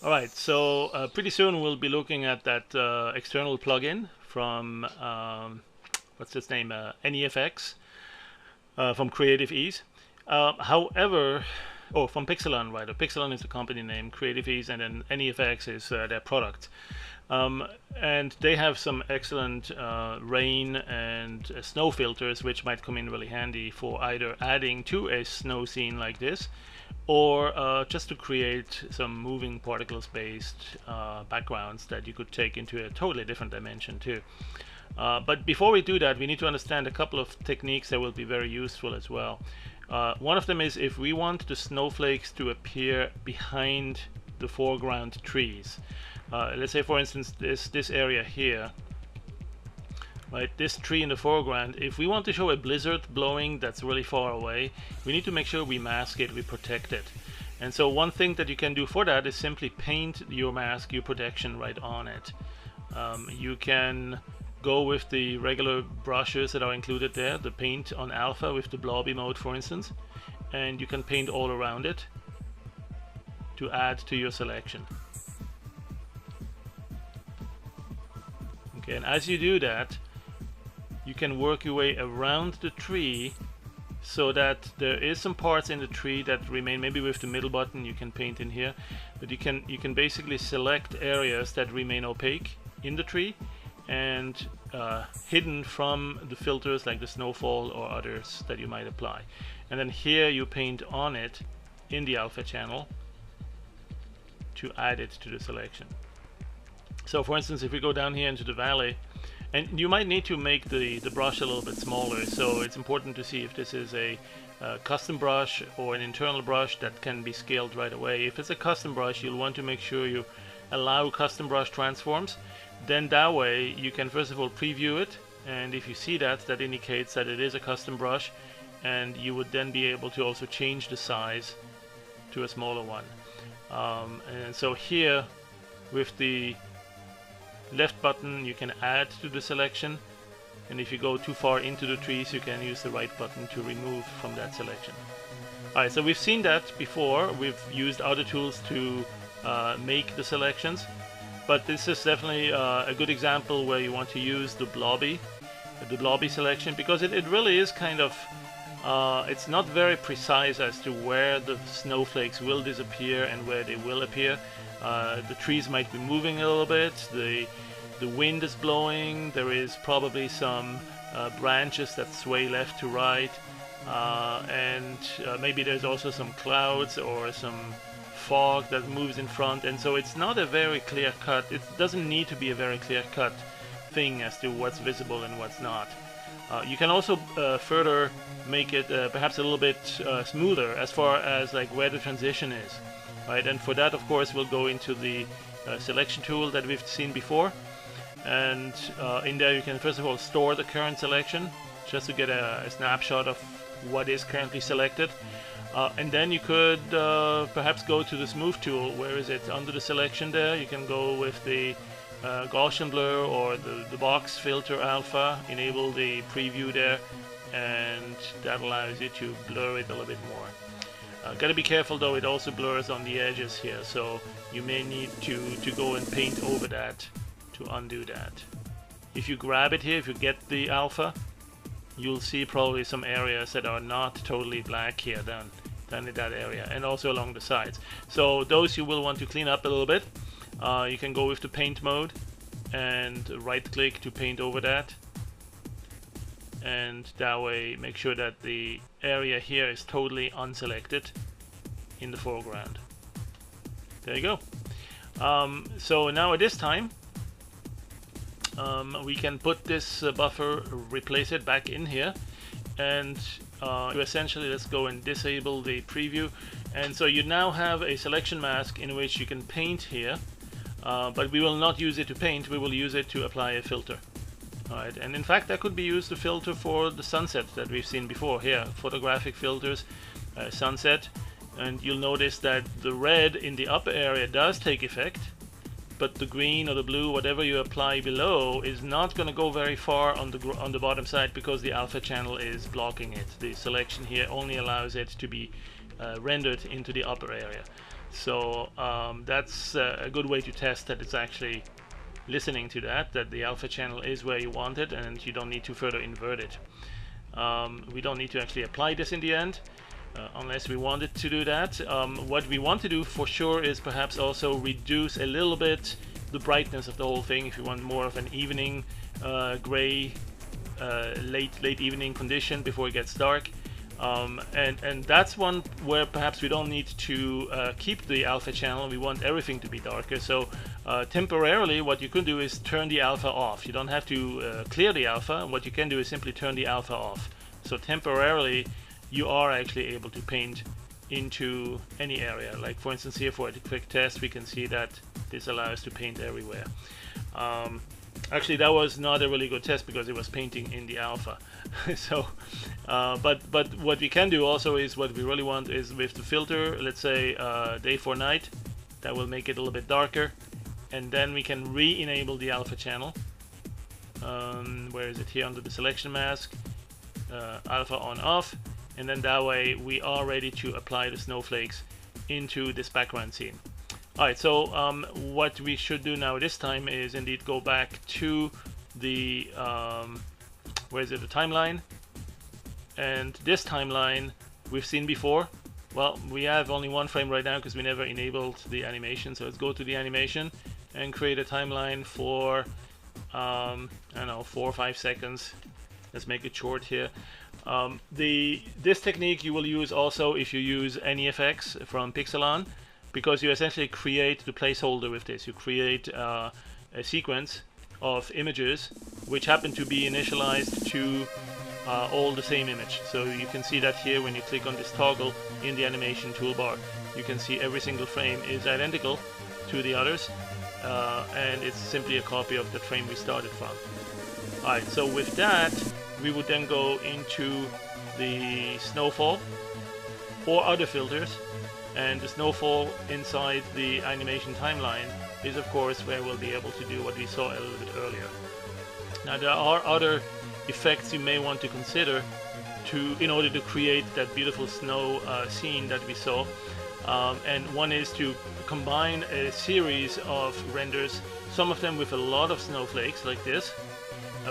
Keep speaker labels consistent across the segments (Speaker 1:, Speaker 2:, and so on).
Speaker 1: Alright, so pretty soon we'll be looking at that external plugin from, what's its name, NEFX, from Creative Ease. However, from Pixelon, rather. Pixelon is the company name, Creative Ease, and then NEFX is their product. And they have some excellent rain and snow filters, which might come in really handy for either adding to a snow scene like this, or just to create some moving particles based backgrounds that you could take into a totally different dimension too. But before we do that, we need to understand a couple of techniques that will be very useful as well. One of them is if we want the snowflakes to appear behind the foreground trees. Let's say, for instance, this area here, right? This tree in the foreground. If we want to show a blizzard blowing that's really far away, we need to make sure we mask it, we protect it. And so one thing that you can do for that is simply paint your mask, your protection right on it. You can go with the regular brushes that are included there, the paint on alpha with the blobby mode, for instance, and you can paint all around it to add to your selection. Okay, and as you do that, you can work your way around the tree so that there is some parts in the tree that remain. Maybe with the middle button you can paint in here, but you can basically select areas that remain opaque in the tree and hidden from the filters like the snowfall or others that you might apply. And then here you paint on it in the alpha channel to add it to the selection. So for instance, if we go down here into the valley, and you might need to make the brush a little bit smaller, so it's important to see if this is a custom brush or an internal brush that can be scaled right away. If it's a custom brush, you'll want to make sure you allow custom brush transforms. Then that way you can first of all preview it, and if you see that, that indicates that it is a custom brush, and you would then be able to also change the size to a smaller one. And so here with the left button you can add to the selection, and if you go too far into the trees you can use the right button to remove from that selection. Alright, so we've seen that before. We've used other tools to make the selections, but this is definitely a good example where you want to use the blobby selection, because it really is kind of it's not very precise as to where the snowflakes will disappear and where they will appear. The trees might be moving a little bit, the wind is blowing, there is probably some branches that sway left to right, and maybe there's also some clouds or some fog that moves in front, and so it's not a very clear cut. It doesn't need to be a very clear cut thing as to what's visible and what's not. You can also further make it perhaps a little bit smoother as far as like where the transition is. Right, and for that, of course, we'll go into the selection tool that we've seen before, and in there you can first of all store the current selection just to get a snapshot of what is currently selected, and then you could perhaps go to the smooth tool. Where is it? Under the selection there you can go with the Gaussian blur or the box filter alpha, enable the preview there, and that allows you to blur it a little bit more. Gotta be careful though, it also blurs on the edges here, so you may need to go and paint over that to undo that. If you grab it here, if you get the alpha, you'll see probably some areas that are not totally black here down in that area, and also along the sides. So those you will want to clean up a little bit. You can go with the paint mode and right click to paint over that, and that way make sure that the area here is totally unselected in the foreground. There you go. So now at this time we can put this buffer, replace it back in here, and essentially let's go and disable the preview. And so you now have a selection mask in which you can paint here, but we will not use it to paint, we will use it to apply a filter. Alright, and in fact that could be used to filter for the sunset that we've seen before here, photographic filters, sunset, and you'll notice that the red in the upper area does take effect, but the green or the blue, whatever you apply below, is not going to go very far on the bottom side because the alpha channel is blocking it. The selection here only allows it to be rendered into the upper area. So that's a good way to test that it's actually listening to that the alpha channel is where you want it, and you don't need to further invert it. We don't need to actually apply this in the end, unless we wanted to do that. What we want to do for sure is perhaps also reduce a little bit the brightness of the whole thing if you want more of an evening gray late evening condition before it gets dark. And that's one where perhaps we don't need to keep the alpha channel. We want everything to be darker. So temporarily what you could do is turn the alpha off. You don't have to clear the alpha. What you can do is simply turn the alpha off. So temporarily you are actually able to paint into any area. Like for instance here for a quick test we can see that this allows to paint everywhere. Actually that was not a really good test because it was painting in the alpha. So but what we can do also is what we really want is with the filter, let's say day for night, that will make it a little bit darker, and then we can re-enable the alpha channel. Where is it? Here under the selection mask, alpha on off, and then that way we are ready to apply the snowflakes into this background scene. Alright, so what we should do now this time is indeed go back to the where is it, the timeline. And this timeline we've seen before. Well, we have only one frame right now because we never enabled the animation. So let's go to the animation and create a timeline for I don't know, 4 or 5 seconds. Let's make it short here. This technique you will use also if you use any effects from Pixelon, because you essentially create the placeholder with this. You create a sequence of images which happen to be initialized to all the same image. So you can see that here when you click on this toggle in the animation toolbar. You can see every single frame is identical to the others, and it's simply a copy of the frame we started from. Alright, so with that we would then go into the snowfall or other filters, and the snowfall inside the animation timeline is of course where we'll be able to do what we saw a little bit earlier. Now there are other effects you may want to consider in order to create that beautiful snow scene that we saw, and one is to combine a series of renders, some of them with a lot of snowflakes like this,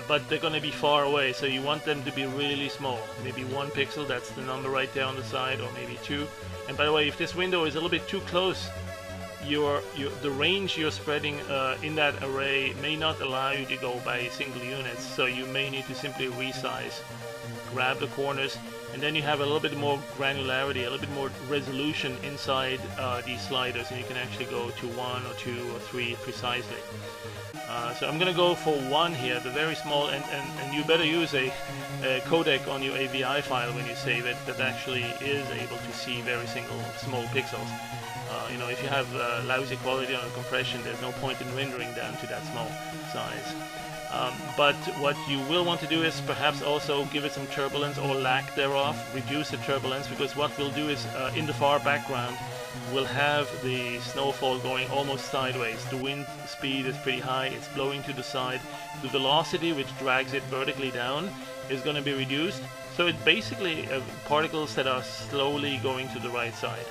Speaker 1: but they're going to be far away, so you want them to be really small, maybe 1 pixel, that's the number right there on the side, or maybe 2. And by the way, if this window is a little bit too close, the range you're spreading in that array may not allow you to go by single units, so you may need to simply resize, grab the corners, and then you have a little bit more granularity, a little bit more resolution inside these sliders, and you can actually go to 1 or 2 or 3 precisely. So I'm gonna go for 1 here, the very small, and you better use a codec on your AVI file when you save it that actually is able to see very small pixels. You know, if you have lousy quality on the compression, there's no point in rendering down to that small size. But what you will want to do is perhaps also give it some turbulence or lack thereof, reduce the turbulence, because what we'll do is in the far background we'll have the snowfall going almost sideways. The wind speed is pretty high, it's blowing to the side. The velocity, which drags it vertically down, is going to be reduced. So it's basically particles that are slowly going to the right side.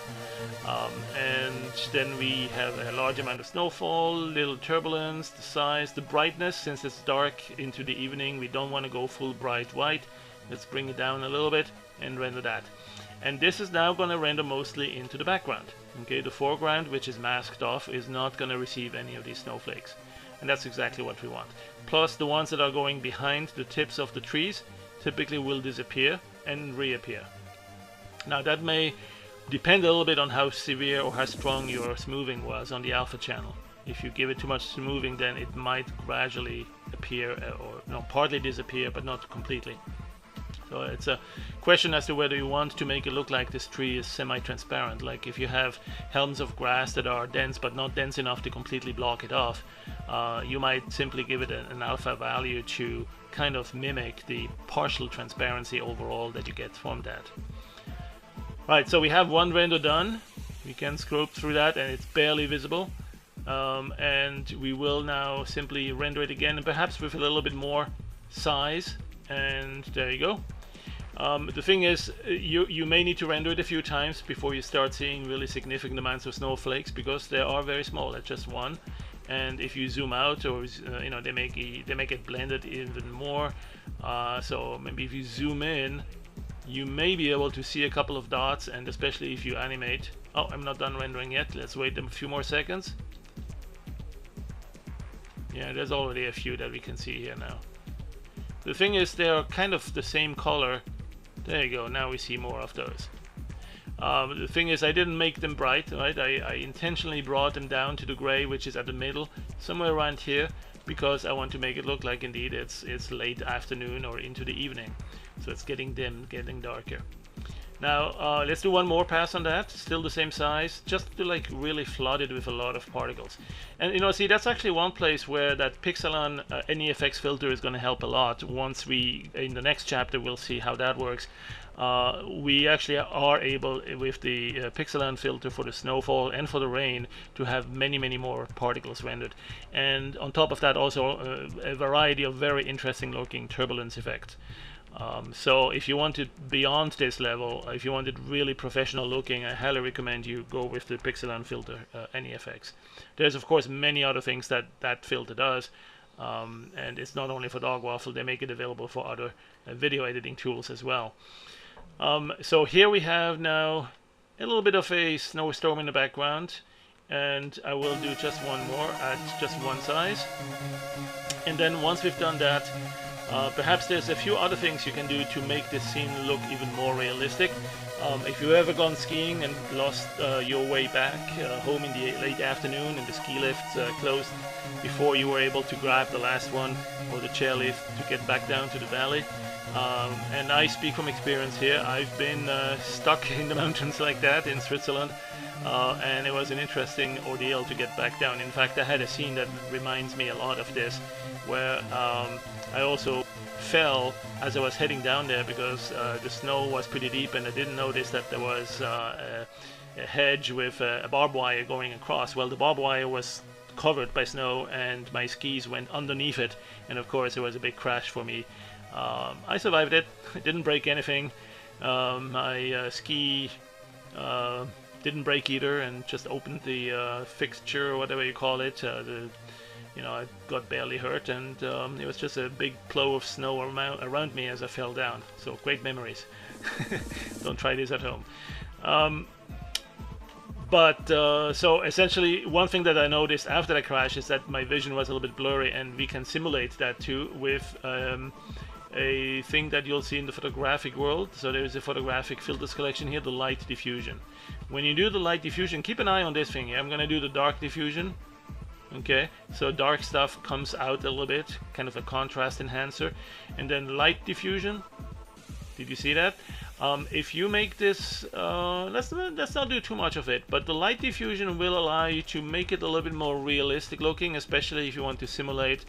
Speaker 1: And then we have a large amount of snowfall, little turbulence, the size, the brightness. Since it's dark into the evening, we don't want to go full bright white. Let's bring it down a little bit and render that. And this is now going to render mostly into the background. Okay, the foreground, which is masked off, is not going to receive any of these snowflakes. And that's exactly what we want. Plus the ones that are going behind the tips of the trees typically will disappear and reappear. Now that may depend a little bit on how severe or how strong your smoothing was on the alpha channel. If you give it too much smoothing, then it might gradually appear or partly disappear, but not completely. So it's a question as to whether you want to make it look like this tree is semi-transparent. Like if you have helms of grass that are dense but not dense enough to completely block it off, you might simply give it an alpha value to kind of mimic the partial transparency overall that you get from that. Right, so we have 1 render done. We can scroll through that and it's barely visible. And we will now simply render it again, and perhaps with a little bit more size. And there you go. The thing is, you may need to render it a few times before you start seeing really significant amounts of snowflakes, because they are very small at just one. And if you zoom out, or you know, they make it blended even more. So maybe if you zoom in, you may be able to see a couple of dots, and especially if you animate. Oh, I'm not done rendering yet. Let's wait a few more seconds. Yeah, there's already a few that we can see here now. The thing is, they are kind of the same color. There you go, now we see more of those. The thing is, I didn't make them bright, right? I intentionally brought them down to the gray, which is at the middle, somewhere around here, because I want to make it look like indeed it's late afternoon or into the evening. So it's getting dim, getting darker. Now let's do one more pass on that, still the same size, just to like really flood it with a lot of particles. And you know, see, that's actually one place where that Pixelon NEFX filter is going to help a lot. Once we, in the next chapter, we'll see how that works. We actually are able, with the Pixelon filter for the snowfall and for the rain, to have many more particles rendered. And on top of that, also a variety of very interesting looking turbulence effects. So if you want it beyond this level, if you want it really professional looking, I highly recommend you go with the Pixelon filter NEFX. There's of course many other things that that filter does, and it's not only for Dog Waffle, they make it available for other video editing tools as well. So here we have now a little bit of a snowstorm in the background, and I will do just one more at just one size. And then once we've done that, perhaps there's a few other things you can do to make this scene look even more realistic. If you've ever gone skiing and lost your way back home in the late afternoon and the ski lifts closed before you were able to grab the last one, or the chairlift to get back down to the valley, and I speak from experience here. I've been stuck in the mountains like that in Switzerland, and it was an interesting ordeal to get back down. In fact, I had a scene that reminds me a lot of this, where I also fell as I was heading down there, because the snow was pretty deep, and I didn't notice that there was a hedge with a barbed wire going across. Well, the barbed wire was covered by snow, and my skis went underneath it, and of course it was a big crash for me. I survived it. I didn't break anything. My ski didn't break either, and just opened the fixture or whatever you call it. You know, I got barely hurt, and it was just a big plow of snow around me as I fell down. So great memories. Don't try this at home. So essentially, one thing that I noticed after the crash is that my vision was a little bit blurry, and we can simulate that too with a thing that you'll see in the photographic world. So there's a photographic filters collection here, the light diffusion. When you do the light diffusion, keep an eye on this thing here. I'm going to do the dark diffusion. Okay, so dark stuff comes out a little bit, kind of a contrast enhancer. And then light diffusion, did you see that? If you make this, let's not do too much of it, but the light diffusion will allow you to make it a little bit more realistic looking, especially if you want to simulate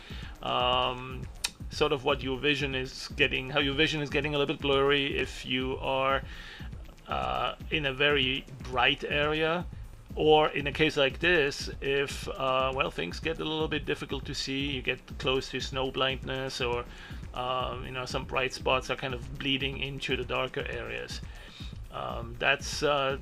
Speaker 1: sort of what your vision is getting, how your vision is getting a little bit blurry if you are in a very bright area. Or in a case like this, if well, things get a little bit difficult to see, you get close to snow blindness, or you know, some bright spots are kind of bleeding into the darker areas. That's a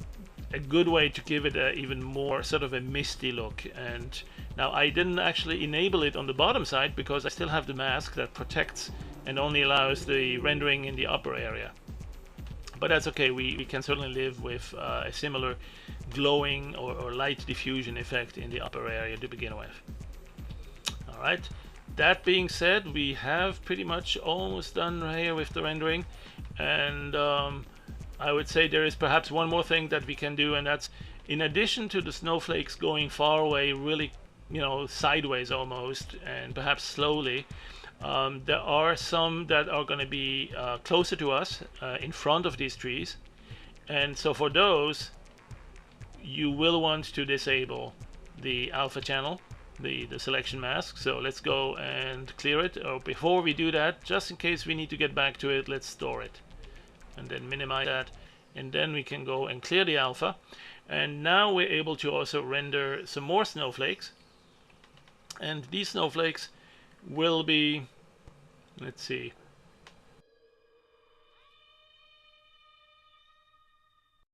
Speaker 1: good way to give it a even more sort of a misty look. And now I didn't actually enable it on the bottom side, because I still have the mask that protects and only allows the rendering in the upper area. But that's okay, we can certainly live with a similar glowing or light diffusion effect in the upper area to begin with. Alright, that being said, we have pretty much almost done here with the rendering, and I would say there is perhaps one more thing that we can do, and that's, in addition to the snowflakes going far away, really, you know, sideways almost, and perhaps slowly, there are some that are going to be closer to us, in front of these trees, and so for those you will want to disable the alpha channel, the selection mask. So let's go and clear it. Or before we do that, just in case we need to get back to it, let's store it and then minimize that, and then we can go and clear the alpha. And now we're able to also render some more snowflakes, and these snowflakes will be, let's see,